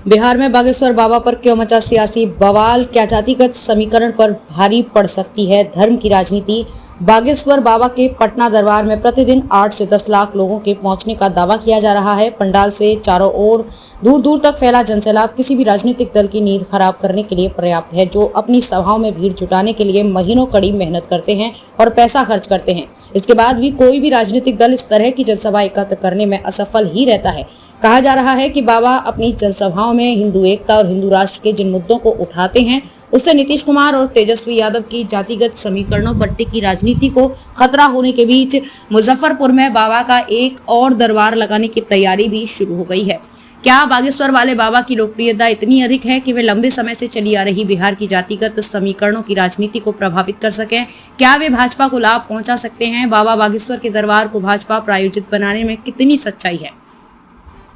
बिहार में बागेश्वर बाबा पर क्यों मचा सियासी बवाल, क्या जातिगत समीकरण पर भारी पड़ सकती है धर्म की राजनीति। बागेश्वर बाबा के पटना दरबार में प्रतिदिन 8 से 10 लाख लोगों के पहुंचने का दावा किया जा रहा है। पंडाल से चारों ओर दूर दूर तक फैला जनसैलाब किसी भी राजनीतिक दल की नींद खराब करने के लिए पर्याप्त है, जो अपनी सभाओं में भीड़ जुटाने के लिए महीनों कड़ी मेहनत करते हैं और पैसा खर्च करते हैं। इसके बाद भी कोई भी राजनीतिक दल इस तरह की जनसभा एकत्र करने में असफल ही रहता है। कहा जा रहा है कि बाबा अपनी जनसभाओं में हिंदू एकता और हिंदू राष्ट्र के जिन मुद्दों को उठाते हैं, उससे नीतीश कुमार और तेजस्वी यादव की जातिगत समीकरणों पर टिकी राजनीति को खतरा होने के बीच मुजफ्फरपुर में बाबा का एक और दरबार लगाने की तैयारी भी शुरू हो गई है। क्या बागेश्वर वाले बाबा की लोकप्रियता इतनी अधिक है कि वे लंबे समय से चली आ रही बिहार की जातिगत समीकरणों की राजनीति को प्रभावित कर सकें? क्या वे भाजपा को लाभ पहुंचा सकते हैं? बाबा बागेश्वर के दरबार को भाजपा प्रायोजित बनाने में कितनी सच्चाई है?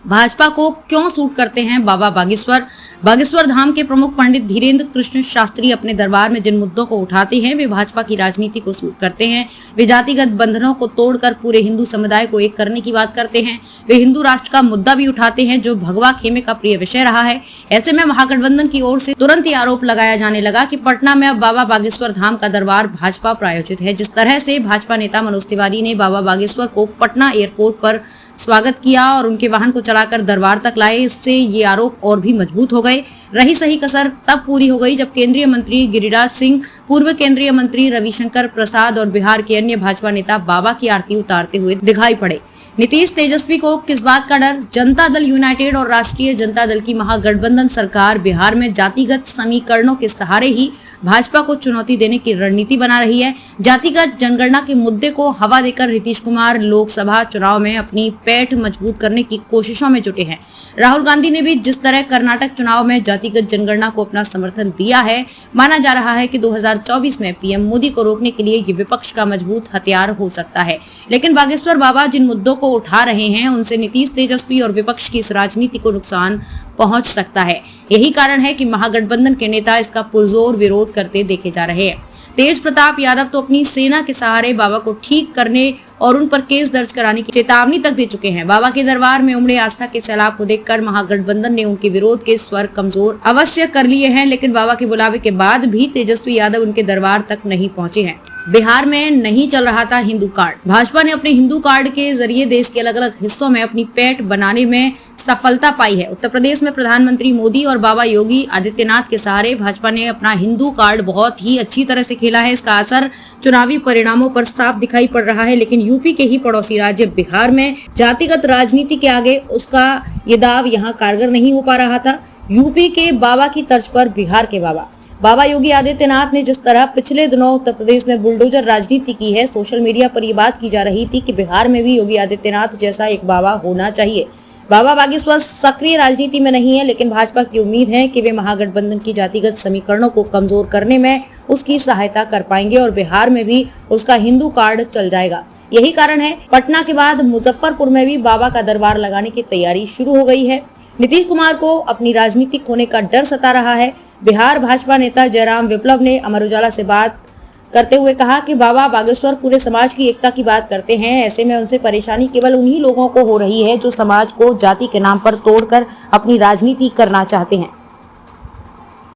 भाजपा को क्यों सूट करते हैं बाबा बागेश्वर? बागेश्वर धाम के प्रमुख पंडित धीरेन्द्र कृष्ण शास्त्री अपने दरबार में जिन मुद्दों को उठाते हैं, वे भाजपा की राजनीति को सूट करते हैं। वे जातिगत बंधनों को तोड़कर पूरे हिंदू समुदाय को एक करने की बात करते हैं। वे हिंदू राष्ट्र का मुद्दा भी उठाते हैं, जो भगवा खेमे का प्रिय विषय रहा है। ऐसे में महागठबंधन की ओर से तुरंत ही आरोप लगाया जाने लगा कि पटना में अब बाबा बागेश्वर धाम का दरबार भाजपा प्रायोजित है। जिस तरह से भाजपा नेता मनोज तिवारी ने बाबा बागेश्वर को पटना एयरपोर्ट पर स्वागत किया और उनके वाहन को चलाकर दरबार तक लाए, इससे ये आरोप और भी मजबूत हो गए। रही सही कसर तब पूरी हो गई जब केंद्रीय मंत्री गिरिराज सिंह, पूर्व केंद्रीय मंत्री रविशंकर प्रसाद और बिहार के अन्य भाजपा नेता बाबा की आरती उतारते हुए दिखाई पड़े। नीतीश तेजस्वी को किस बात का डर? जनता दल यूनाइटेड और राष्ट्रीय जनता दल की महागठबंधन सरकार बिहार में जातिगत समीकरणों के सहारे ही भाजपा को चुनौती देने की रणनीति बना रही है। जातिगत जनगणना के मुद्दे को हवा देकर नीतीश कुमार लोकसभा चुनाव में अपनी पैठ मजबूत करने की कोशिशों में जुटे हैं। राहुल गांधी ने भी जिस तरह कर्नाटक चुनाव में जातिगत जनगणना को अपना समर्थन दिया है, माना जा रहा है कि 2024 में पीएम मोदी को रोकने के लिए ये विपक्ष का मजबूत हथियार हो सकता है। लेकिन बागेश्वर बाबा जिन मुद्दों को उठा रहे हैं, उनसे नीतीश, तेजस्वी और विपक्ष की इस राजनीति को नुकसान पहुंच सकता है। यही कारण है कि महागठबंधन के नेता इसका पुरजोर विरोध करते देखे जा रहे हैं। तेज प्रताप यादव तो अपनी सेना के सहारे बाबा को ठीक करने और उन पर केस दर्ज कराने की चेतावनी तक दे चुके हैं। बाबा के दरबार में उमड़े आस्था के सैलाब को देखकर महागठबंधन ने उनके विरोध के स्वर कमजोर अवश्य कर लिए हैं, लेकिन बाबा के बुलावे के बाद भी तेजस्वी यादव उनके दरबार तक नहीं पहुंचे हैं। बिहार में नहीं चल रहा था हिंदू कार्ड। भाजपा ने अपने हिंदू कार्ड के जरिए देश के अलग अलग हिस्सों में अपनी पैठ बनाने में सफलता पाई है। उत्तर प्रदेश में प्रधानमंत्री मोदी और बाबा योगी आदित्यनाथ के सहारे भाजपा ने अपना हिंदू कार्ड बहुत ही अच्छी तरह से खेला है। इसका असर चुनावी परिणामों पर साफ दिखाई पड़ रहा है। लेकिन यूपी के ही पड़ोसी राज्य बिहार में जातिगत राजनीति के आगे उसका ये दाव यहाँ कारगर नहीं हो पा रहा था। यूपी के बाबा की तर्ज पर बिहार के बाबा योगी आदित्यनाथ ने जिस तरह पिछले दिनों उत्तर प्रदेश में बुलडोजर राजनीति की है, सोशल मीडिया पर ये बात की जा रही थी कि बिहार में भी योगी आदित्यनाथ जैसा एक बाबा होना चाहिए। बाबा बागेश्वर सक्रिय राजनीति में नहीं है, लेकिन भाजपा की उम्मीद है कि वे महागठबंधन की जातिगत समीकरणों को कमजोर करने में उसकी सहायता कर पाएंगे और बिहार में भी उसका हिंदू कार्ड चल जाएगा। यही कारण है पटना के बाद मुजफ्फरपुर में भी बाबा का दरबार लगाने की तैयारी शुरू हो गई है। नीतीश कुमार को अपनी राजनीति खोने का डर सता रहा है। बिहार भाजपा नेता जयराम विप्लव ने अमर उजाला से बात करते हुए कहा कि बाबा बागेश्वर पूरे समाज की एकता की बात करते हैं। ऐसे में उनसे परेशानी केवल उन्हीं लोगों को हो रही है जो समाज को जाति के नाम पर तोड़कर अपनी राजनीति करना चाहते हैं।